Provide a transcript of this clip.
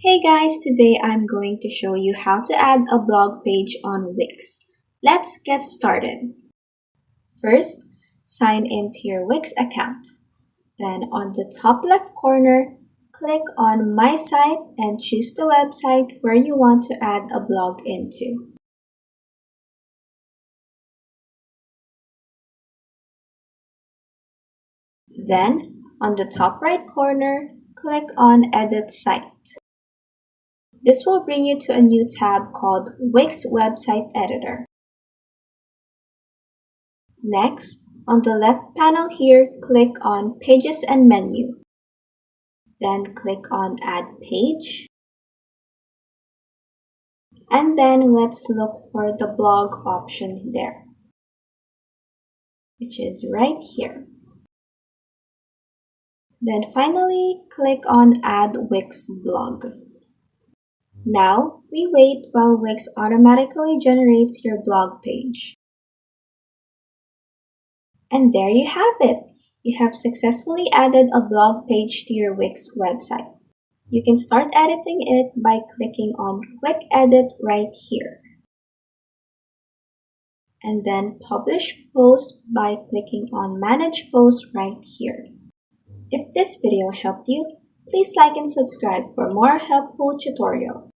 Hey guys, today I'm going to show you how to add a blog page on Wix. Let's get started. First, sign into your Wix account. Then on the top left corner, click on My Site and choose the website where you want to add a blog into. Then, on the top right corner, click on Edit Site. This will bring you to a new tab called Wix Website Editor. Next, on the left panel here, click on Pages and Menu. Then click on Add Page. And then let's look for the blog option there, which is right here. Then finally, click on Add Wix Blog. Now, we wait while Wix automatically generates your blog page. And there you have it! You have successfully added a blog page to your Wix website. You can start editing it by clicking on Quick Edit right here. And then Publish Post by clicking on Manage Post right here. If this video helped you, please like and subscribe for more helpful tutorials.